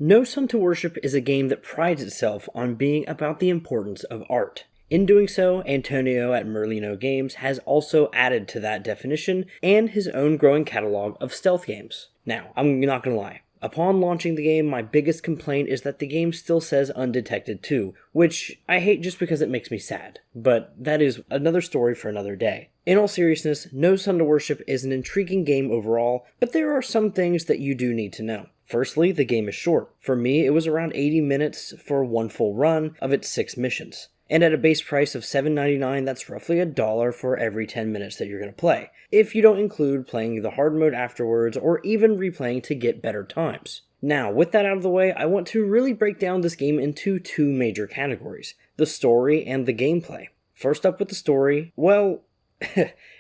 No Sun to Worship is a game that prides itself on being about the importance of art. In doing so, Antonio at Merlino Games has also added to that definition and his own growing catalog of stealth games. Now, I'm not gonna lie. Upon launching the game, my biggest complaint is that the game still says Undetected 2, which I hate just because it makes me sad, but that is another story for another day. In all seriousness, No Sun to Worship is an intriguing game overall, but there are some things that you do need to know. Firstly, the game is short. For me, it was around 80 minutes for one full run of its 6 missions. And at a base price of $7.99, that's roughly $1 for every 10 minutes that you're going to play, if you don't include playing the hard mode afterwards or even replaying to get better times. Now, with that out of the way, I want to really break down this game into 2 major categories, the story and the gameplay. First up with the story, well,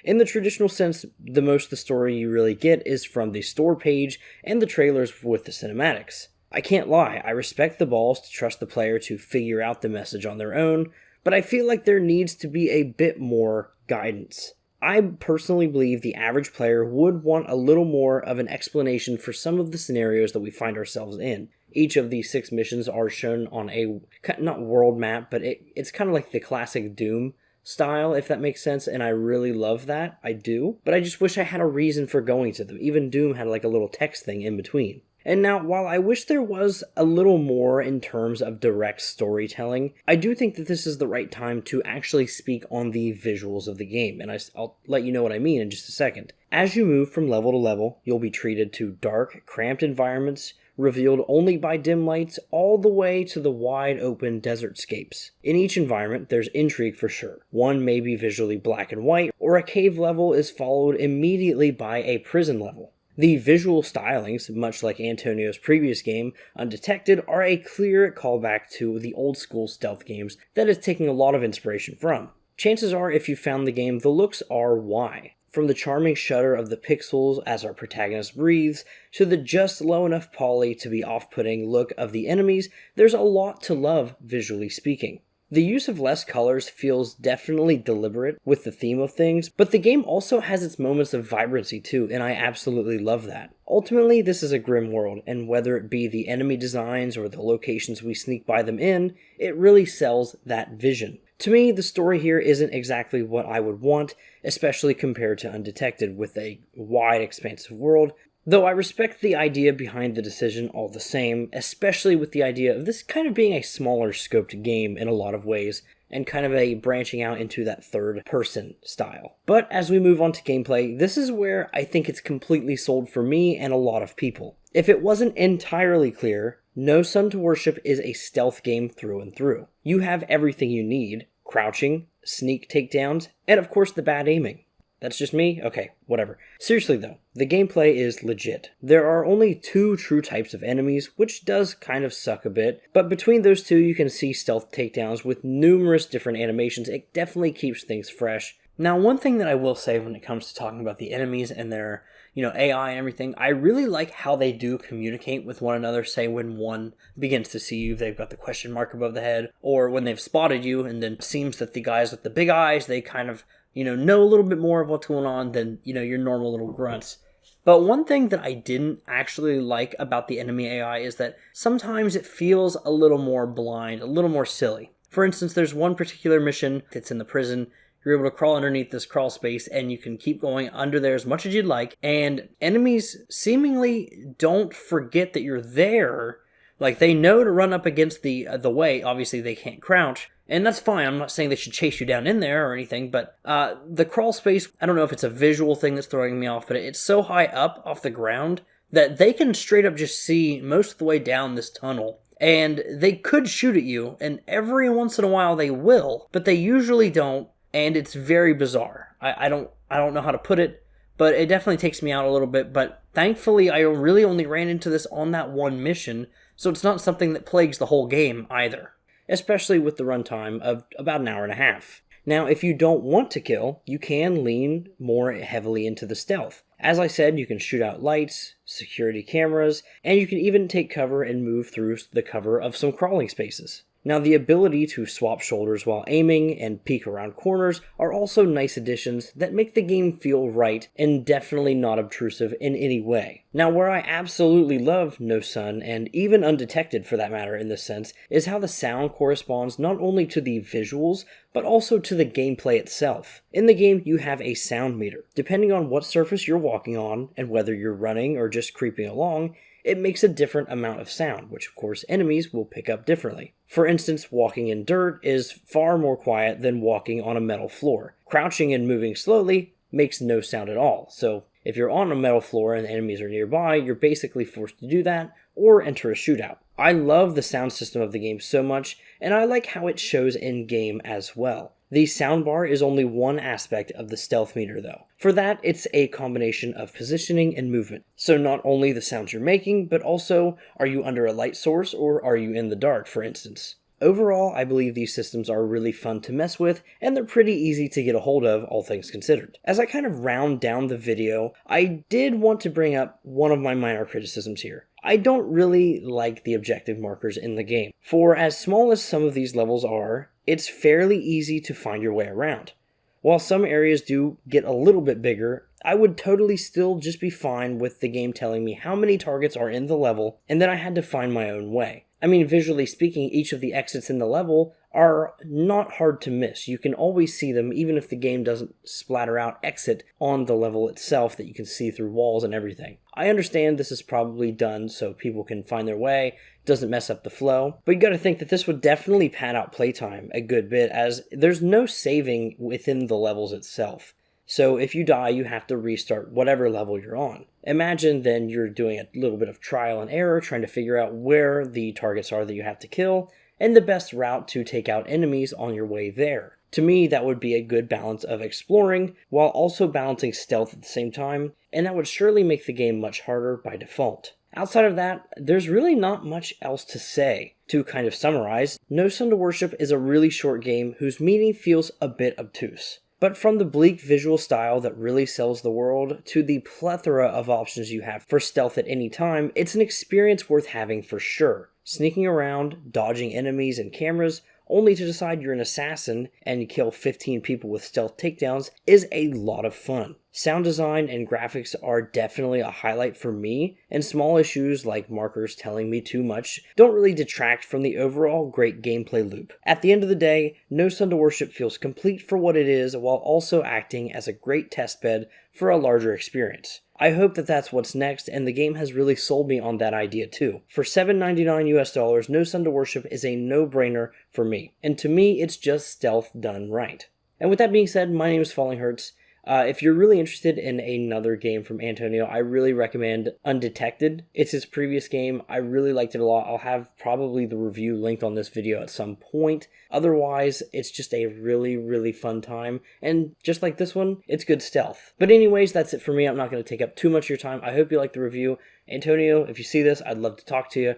in the traditional sense, the story you really get is from the store page and the trailers with the cinematics. I can't lie, I respect the balls to trust the player to figure out the message on their own, but I feel like there needs to be a bit more guidance. I personally believe the average player would want a little more of an explanation for some of the scenarios that we find ourselves in. Each of these 6 missions are shown on a, not world map, but it's kind of like the classic Doom style, if that makes sense, and I really love that, I do, but I just wish I had a reason for going to them. Even Doom had like a little text thing in between. And now, while I wish there was a little more in terms of direct storytelling, I do think that this is the right time to actually speak on the visuals of the game, and I'll let you know what I mean in just a second. As you move from level to level, you'll be treated to dark, cramped environments, revealed only by dim lights, all the way to the wide open desertscapes. In each environment, there's intrigue for sure. One may be visually black and white, or a cave level is followed immediately by a prison level. The visual stylings, much like Antonio's previous game, Undetected, are a clear callback to the old school stealth games that is taking a lot of inspiration from. Chances are, if you found the game, the looks are why. From the charming shudder of the pixels as our protagonist breathes, to the just low enough poly to be off-putting look of the enemies, there's a lot to love visually speaking. The use of less colors feels definitely deliberate with the theme of things, but the game also has its moments of vibrancy too, and I absolutely love that. Ultimately, this is a grim world, and whether it be the enemy designs or the locations we sneak by them in, it really sells that vision. To me, the story here isn't exactly what I would want, especially compared to Undetected with a wide, expansive world, though I respect the idea behind the decision all the same, especially with the idea of this kind of being a smaller scoped game in a lot of ways, and kind of a branching out into that third person style. But as we move on to gameplay, this is where I think it's completely sold for me and a lot of people. If it wasn't entirely clear, No Sun to Worship is a stealth game through and through. You have everything you need: crouching, sneak takedowns, and of course the bad aiming. That's just me? Okay, whatever. Seriously though, the gameplay is legit. There are only 2 true types of enemies, which does kind of suck a bit, but between those 2 you can see stealth takedowns with numerous different animations. It definitely keeps things fresh. Now, one thing that I will say when it comes to talking about the enemies and their, AI and everything, I really like how they do communicate with one another, say when one begins to see you, they've got the question mark above the head, or when they've spotted you, and then it seems that the guys with the big eyes, they kind of know a little bit more of what's going on than, your normal little grunts. But one thing that I didn't actually like about the enemy AI is that sometimes it feels a little more blind, a little more silly. For instance, there's one particular mission that's in the prison. You're able to crawl underneath this crawl space, and you can keep going under there as much as you'd like, and enemies seemingly don't forget that you're there. Like, they know to run up against the way. Obviously, they can't crouch, and that's fine. I'm not saying they should chase you down in there or anything, but the crawl space, I don't know if it's a visual thing that's throwing me off, but it's so high up off the ground that they can straight up just see most of the way down this tunnel. And they could shoot at you, and every once in a while they will, but they usually don't, and it's very bizarre. I don't know how to put it, but it definitely takes me out a little bit. But thankfully, I really only ran into this on that one mission, so it's not something that plagues the whole game either, especially with the runtime of about an hour and a half. Now, if you don't want to kill, you can lean more heavily into the stealth. As I said, you can shoot out lights, security cameras, and you can even take cover and move through the cover of some crawling spaces. Now, the ability to swap shoulders while aiming and peek around corners are also nice additions that make the game feel right and definitely not obtrusive in any way. Now, where I absolutely love No Sun, and even Undetected for that matter in this sense, is how the sound corresponds not only to the visuals, but also to the gameplay itself. In the game, you have a sound meter. Depending on what surface you're walking on, and whether you're running or just creeping along, it makes a different amount of sound, which of course enemies will pick up differently. For instance, walking in dirt is far more quiet than walking on a metal floor. Crouching and moving slowly makes no sound at all, so if you're on a metal floor and the enemies are nearby, you're basically forced to do that or enter a shootout. I love the sound system of the game so much, and I like how it shows in-game as well. The soundbar is only one aspect of the stealth meter though. For that, it's a combination of positioning and movement. So not only the sounds you're making, but also, are you under a light source or are you in the dark, for instance? Overall, I believe these systems are really fun to mess with, and they're pretty easy to get a hold of, all things considered. As I kind of round down the video, I did want to bring up one of my minor criticisms here. I don't really like the objective markers in the game. For as small as some of these levels are, it's fairly easy to find your way around. While some areas do get a little bit bigger, I would totally still just be fine with the game telling me how many targets are in the level, and then I had to find my own way. I mean, visually speaking, each of the exits in the level are not hard to miss. You can always see them, even if the game doesn't splatter out exit on the level itself that you can see through walls and everything. I understand this is probably done so people can find their way, doesn't mess up the flow, but you gotta think that this would definitely pad out playtime a good bit, as there's no saving within the levels itself. So if you die, you have to restart whatever level you're on. Imagine then you're doing a little bit of trial and error, trying to figure out where the targets are that you have to kill, and the best route to take out enemies on your way there. To me, that would be a good balance of exploring, while also balancing stealth at the same time, and that would surely make the game much harder by default. Outside of that, there's really not much else to say. To kind of summarize, No Sun to Worship is a really short game whose meaning feels a bit obtuse. But from the bleak visual style that really sells the world, to the plethora of options you have for stealth at any time, it's an experience worth having for sure. Sneaking around, dodging enemies and cameras, only to decide you're an assassin and kill 15 people with stealth takedowns is a lot of fun. Sound design and graphics are definitely a highlight for me, and small issues like markers telling me too much don't really detract from the overall great gameplay loop. At the end of the day, No Sun to Worship feels complete for what it is while also acting as a great testbed for a larger experience. I hope that that's what's next, and the game has really sold me on that idea too. For $7.99 US, No Sun to Worship is a no-brainer for me, and to me it's just stealth done right. And with that being said, my name is Falling Hurts. If you're really interested in another game from Antonio, I really recommend Undetected. It's his previous game. I really liked it a lot. I'll have probably the review linked on this video at some point. Otherwise, it's just a really, really fun time. And just like this one, it's good stealth. But anyways, that's it for me. I'm not going to take up too much of your time. I hope you liked the review. Antonio, if you see this, I'd love to talk to you.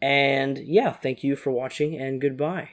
And yeah, thank you for watching, and goodbye.